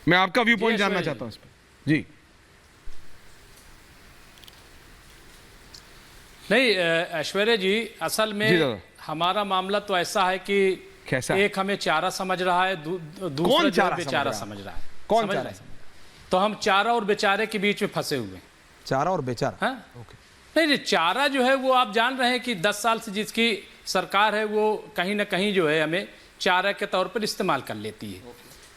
मैं आपका view point जानना चाहता हूं इस पर। जी नहीं ऐश्वर्या जी, असल में हमारा मामला तो ऐसा है कि कैसा? एक हमें चारा समझ रहा है, दूसरा जो है बेचारा समझ रहा है। कौन चारा? तो हम चारा और बेचारे के बीच में फंसे हुए हैं। चारा और बेचारा? हाँ? नहीं, चारा जो है वो आप जान रहे हैं कि 10 साल से जिसकी सरकार है वो कहीं ना कहीं जो है हमें चारा के तौर पर इस्तेमाल कर लेती है,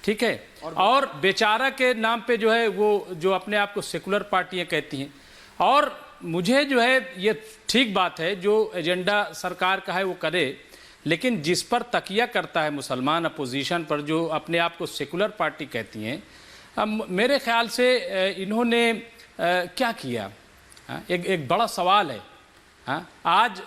ठीक है। और बेचारा के नाम पे जो है वो जो अपने आप को सेकुलर पार्टियां कहती हैं। और मुझे जो है ये ठीक बात है, जो एजेंडा सरकार का है वो करे, लेकिन जिस पर तकिया करता है मुसलमान अपोजिशन पर, जो अपने आप को सेकुलर पार्टी कहती हैं, मेरे ख्याल से इन्होंने क्या किया? एक बड़ा सवाल है। आज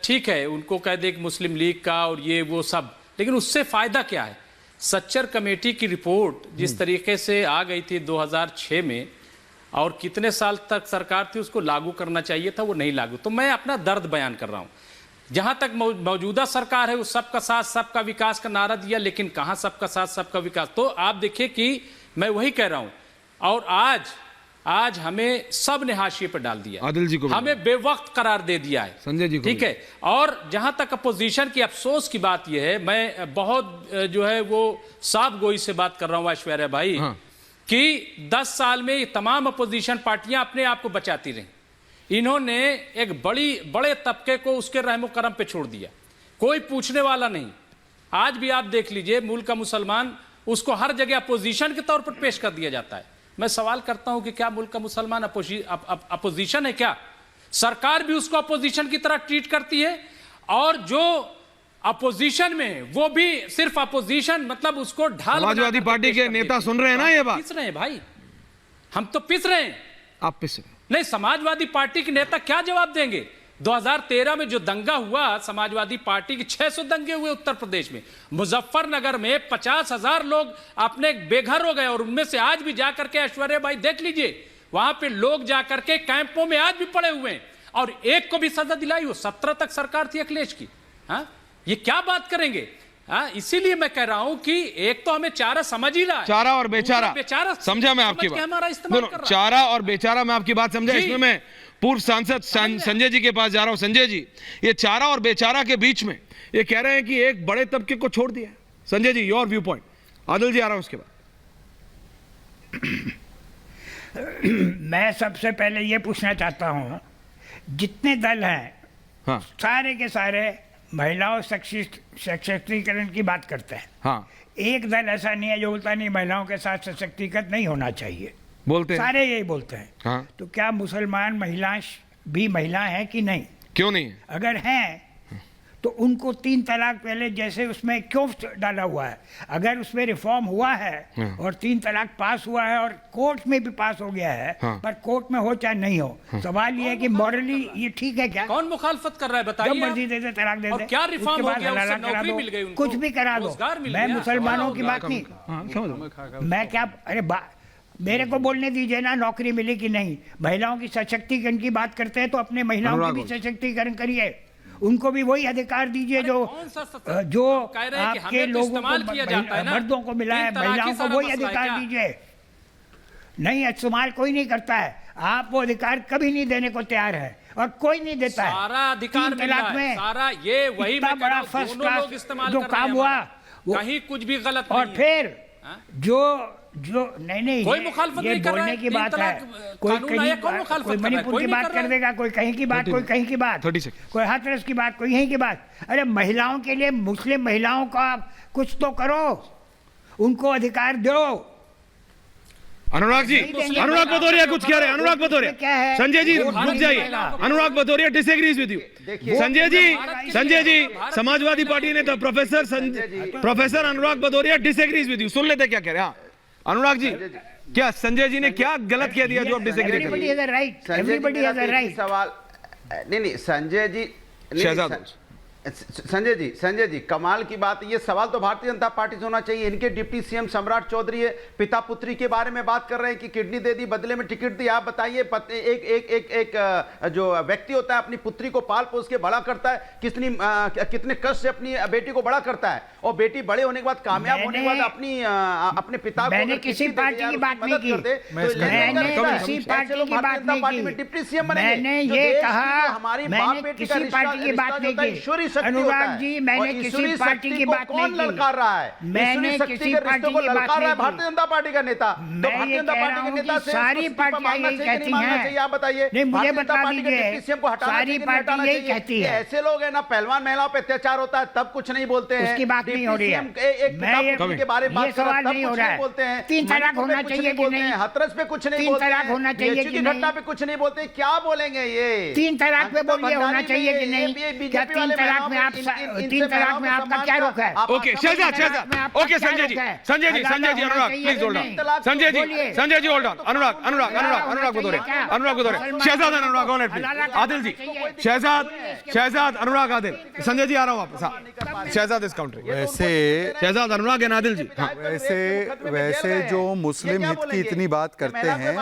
ठीक है उनको कह दे कि मुस्लिम लीग का और ये वो सब, लेकिन उससे फ़ायदा क्या है? सच्चर कमेटी की रिपोर्ट जिस तरीके से आ गई थी 2006 में, और कितने साल तक सरकार थी उसको लागू करना चाहिए था, वो नहीं लागू। तो मैं अपना दर्द बयान कर रहा हूँ। जहाँ तक मौजूदा सरकार है वो सबका साथ सबका विकास का नारा दिया, लेकिन कहाँ सबका साथ सबका विकास? तो आप देखिए कि मैं वही कह रहा हूँ। और आज हमें सब ने हाशिए पर डाल दिया, आदिल जी को हमें बेवक्त करार दे दिया है, संजय जी को, ठीक है। और जहां तक अपोजिशन की अफसोस की बात यह है, मैं बहुत जो है वो साफ गोई से बात कर रहा हूं ऐश्वर्या भाई, कि 10 साल में ये तमाम अपोजिशन पार्टियां अपने आप को बचाती रहीं। इन्होंने एक बड़े तबके को उसके रहमो करम पे छोड़ दिया, कोई पूछने वाला नहीं। आज भी आप देख लीजिए, मुल्क का मुसलमान उसको हर जगह अपोजिशन के तौर पर पेश कर दिया जाता है। मैं सवाल करता हूं कि क्या मुल्क का मुसलमान अपोजिशन है? क्या सरकार भी उसको अपोजिशन की तरह ट्रीट करती है? और जो अपोजिशन में वो भी सिर्फ अपोजिशन, मतलब उसको ढाल। समाजवादी पार्टी के नेता सुन रहे हैं ना ये बात? पिस रहे हैं भाई, हम तो पिस रहे हैं। आप पिस रहे हैं? नहीं, समाजवादी पार्टी के नेता क्या जवाब देंगे? 2013 में जो दंगा हुआ, समाजवादी पार्टी के 600 दंगे हुए उत्तर प्रदेश में। मुजफ्फरनगर में 50,000 लोग अपने बेघर हो गए, और उनमें से आज भी जाकर के ऐश्वर्या भाई देख लीजिए, वहां पे लोग जाकर के कैंपों में आज भी पड़े हुए हैं, और एक को भी सजा दिलाई हो। 17 तक सरकार थी अखिलेश की। ये क्या बात करेंगे? इसीलिए मैं कह रहा हूं कि एक तो हमें चारा समझ ही रहा है, चारा और बेचारा समझा मैं आपकी बात। चारा और बेचारा मैं आपकी बात समझा। इसमें मैं पूर्व सांसद संजय जी के पास जा रहा हूं। संजय जी, ये चारा और बेचारा के बीच में ये कह रहे हैं कि एक बड़े तबके को छोड़ दिया। Sanjay ji, your view point. Adil जी आ रहा हूं उसके बाद। मैं सबसे पहले ये पूछना चाहता हूं, जितने दल हैं सारे के सारे महिलाओं सशक्तिकरण की बात करते हैं। एक दल ऐसा नहीं है जो बोलता नहीं महिलाओं के साथ सशक्तिकरण नहीं होना चाहिए, बोलते हैं। सारे यही बोलते हैं। तो क्या मुसलमान महिला भी महिला है कि नहीं? क्यों नहीं है? अगर हैं तो उनको 3 तलाक पहले जैसे उसमें क्यों डाला हुआ है? अगर उसमें रिफॉर्म हुआ है और 3 तलाक पास हुआ है और कोर्ट में भी पास हो गया है, पर कोर्ट में हो चाहे नहीं हो, सवाल ये है कि मॉरली ये ठीक है क्या? कौन मुखालफत कर रहा है बताइए? जब मर्जी दे दे तलाक दे दे, क्या रिफॉर्म हो गया? उससे नौकरी मिल गई उनको, कुछ भी करा दो। मैं मुसलमानों की बात नहीं, मैं क्या, अरे मेरे को बोलने दीजिए ना, नौकरी मिली कि नहीं। महिलाओं की सशक्तिकरण की बात करते हैं तो अपने महिलाओं की भी सशक्तिकरण करिए, उनको भी वही अधिकार दीजिए जो आपके लोगों को, मर्दों को मिला है, महिलाओं को वही अधिकार दीजिए। नहीं, इस्तेमाल कोई नहीं करता है। आप वो अधिकार कभी नहीं देने को तैयार है, और कोई नहीं देता है। सारा अधिकार में सारा ये वही बड़ा फर्स्ट क्लास जो काम हुआ, कहीं कुछ भी गलत नहीं। और फिर जो नहीं कोई मुखालफत नहीं कर रहा है। बोलने की बात है, कोई मणिपुर की बात कर देगा, कोई कहीं की बात, कोई कहीं की बात, कोई हाथरस की बात, कोई यहीं की बात। अरे महिलाओं के लिए, मुस्लिम महिलाओं का कुछ तो करो, उनको अधिकार दो। अनुराग जी, अनुराग भदौरिया कुछ कह रहे हैं। अनुराग भदौरिया क्या है? संजय जी रुक जाइए। Anurag Bhadauria disagrees with you. Sanjay ji, Samajwadi party ने तो professor Anurag Bhadauria disagrees with you. सुन लेते क्या कह रहे हैं। अनुराग जी, क्या संजय जी ने क्या गलत कह दिया जो आप डिसएग्री कर रहे हैं? सवाल नहीं, संजय जी, संजय जी कमाल की बात, ये सवाल तो भारतीय जनता पार्टी से होना चाहिए। इनके डिप्टी सीएम सम्राट चौधरी है, पिता पुत्री के बारे में बात कर रहे हैं कि किडनी दे दी, बदले में टिकट दी। आप बताइए, एक जो व्यक्ति होता है अपनी पुत्री को पाल पोस के बड़ा करता है, कितने कष्ट से अपनी बेटी को बड़ा करता है, और बेटी बड़े होने के बाद कामयाब होने के बाद अपने पिता को मैंने किसी पार्टी की बात नहीं की, मैंने किसी पार्टी की बात नहीं की, डिप्टी सीएम मैंने ये कहा, मैंने किसी पार्टी की बात नहीं की अनुराग जी, मैंने किसी पार्टी की बात नहीं की। कौन ललकार रहा है? मैंने किसी पार्टी की बात नहीं की। भारतीय जनता पार्टी का नेता, तो भारतीय जनता पार्टी के नेता से सारी पार्टियां यही कहती हैं। आप बताइए, नहीं, मुझे बता दीजिए, सारी पार्टी यही कहती है। ऐसे लोग हैं ना, पहलवान महिलाओं पे अत्याचार होता है तब कुछ नहीं बोलते हैं, उसकी बात नहीं हो रही है। मैं के बारे में बात सवाल नहीं हो रहा है, बोलते हैं 3 तलाक होना चाहिए कि नहीं, हाथरस पे कुछ नहीं 3 तलाक होना चाहिए कि घटना पे कुछ नहीं बोलते, क्या बोलेंगे ये? 3 तलाक पे बोलिए होना चाहिए कि नहीं? क्या 3 तलाक में आप 3 तलाक में आपका क्या रोक है? Okay Shahzad, okay Sanjay ji Anurag please hold on, Sanjay ji hold on, Anurag Bhadauria, Shahzad Anurag on please, Adil ji, Shahzad Anurag Adil, Sanjay ji आ रहा हूं वापस, शहजाद इज काउंटरिंग, वैसे शहजाद अनुराग एंड आदिल जी। वैसे जो मुस्लिम हित की इतनी बात करते हैं,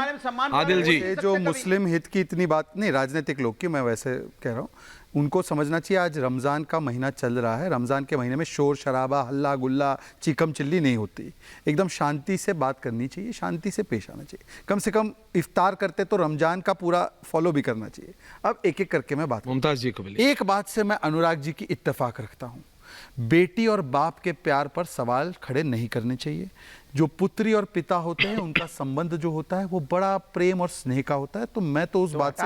आदिल जी, जो मुस्लिम हित की इतनी बात नहीं, राजनीतिक लोग की मैं वैसे कह रहा हूँ, उनको समझना चाहिए आज रमज़ान का महीना चल रहा है। रमज़ान के महीने में शोर शराबा, हल्ला गुल्ला, चीकम चिल्ली नहीं होती। एकदम शांति से बात करनी चाहिए, शांति से पेश आना चाहिए। कम से कम इफ्तार करते तो रमज़ान का पूरा फॉलो भी करना चाहिए। अब एक एक करके मैं बात, मुमताज जी को एक बात से मैं अनुराग जी की इत्तेफाक रखता हूँ, बेटी और बाप के प्यार पर सवाल खड़े नहीं करने चाहिए। जो पुत्री और पिता होते हैं उनका संबंध जो होता है वो बड़ा प्रेम और स्नेह का होता है। तो मैं तो उस बात से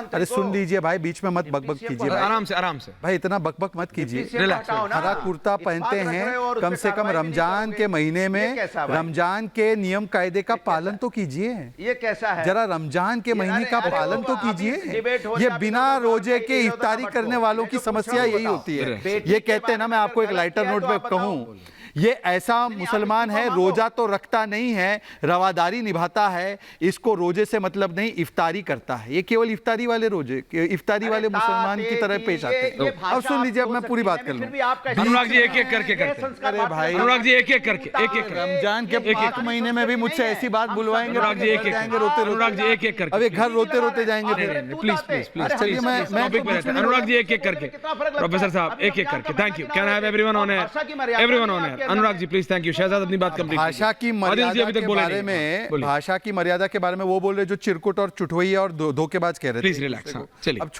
अरे सुन लीजिए भाई, बीच में मत बकबक कीजिए, आराम से भाई, इतना बकबक मत कीजिए। हरा कुर्ता पहनते हैं, कम से कम रमजान के महीने में रमजान के नियम कायदे का पालन तो कीजिए। ये कैसा है? जरा रमजान के महीने का पालन तो कीजिए। ये बिना रोजे के इफ्तारी करने वालों की समस्या यही होती है। ये कहते हैं ना, मैं आपको एक लाइटर नोट पे कहूँ, ये ऐसा मुसलमान है रोजा तो रखता नहीं है, रवादारी निभाता है, इसको रोजे से मतलब नहीं, इफ्तारी करता है। ये केवल इफ्तारी वाले रोजे, इफ्तारी वाले मुसलमान की तरह पेश आते हैं। अब सुन लीजिए, अब मैं पूरी बात कर लूं। अनुराग जी एक एक करके करते हैं। अरे भाई अनुराग जी एक एक करके रमजान के एक महीने में भी मुझसे ऐसी बात बुलवाएंगे, अनुराग जी एक एक जाएंगे रोते, अनुराग जी एक एक करके, अबे घर रोते रोते जाएंगे फिर। प्लीज चलिए मैं टॉपिक पे रहते हैं। अनुराग जी एक एक करके, प्रोफेसर साहब एक एक करके, thank you, can I have everyone on air, everyone on air. Anurag ji please, thank you. Shahzad अपनी बात कंप्लीट। भाषा की मर्यादा के बारे में, भाषा की मर्यादा के बारे में वो बोल रहे जो चिरकुट और चुटवैया और धोखेबाज कह रहे थे। Please relax. चलिए अब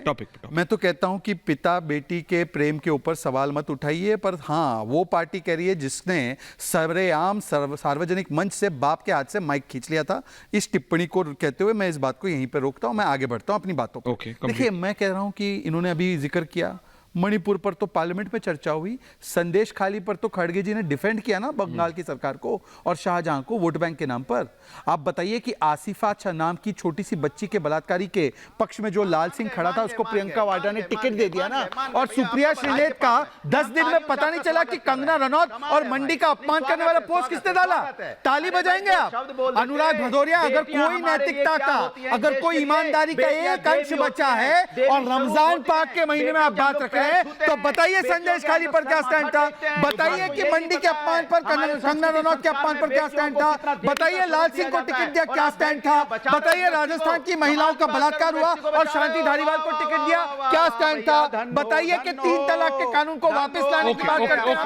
टॉपिक पे। मैं तो कहता हूं कि पिता बेटी के प्रेम के ऊपर सवाल मत उठाइए, पर हाँ, वो पार्टी कह रही है जिसने सरेआम सार्वजनिक मंच से बाप के हाथ से माइक खींच लिया था। इस टिप्पणी को कहते हुए मैं इस बात को यहीं पे रोकता हूं, मैं आगे बढ़ता हूं अपनी बातों पर। देखिए, मैं कह रहा हूं कि इन्होंने अभी जिक्र किया मणिपुर पर, तो पार्लियामेंट में चर्चा हुई। संदेश खाली पर तो खड़गे जी ने डिफेंड किया ना बंगाल की सरकार को और शाहजहां को वोट बैंक के नाम पर। आप बताइए कि आसिफा नाम की छोटी सी बच्ची के बलात्कारी के पक्ष में जो लाल सिंह खड़ा था, उसको प्रियंका वाड्रा ने टिकट दे दिया ना, और सुप्रिया श्रीलेख का 10 दिन में पता नहीं चला कि कंगना रनौत और मंडी का अपमान करने वाला पोस्ट किसने डाला। ताली बजाएंगे आप? अनुराग भदौरिया, अगर कोई नैतिकता का, अगर कोई ईमानदारी का एक अंश बचा है और रमजान पाक के महीने में आप बात रख तो बताइए संदेश खाली पर क्या स्टैंड था, बताइए कि मंडी के अपमान पर, कंगना रनौत के अपमान पर क्या स्टैंड था, बताइए लाल सिंह को टिकट दिया क्या स्टैंड था, बताइए राजस्थान की महिलाओं का बलात्कार हुआ और शांति धारीवाल को टिकट दिया क्या स्टैंड था, बताइए कि 3 तलाक के कानून को वापस लाने की बात करते हैं।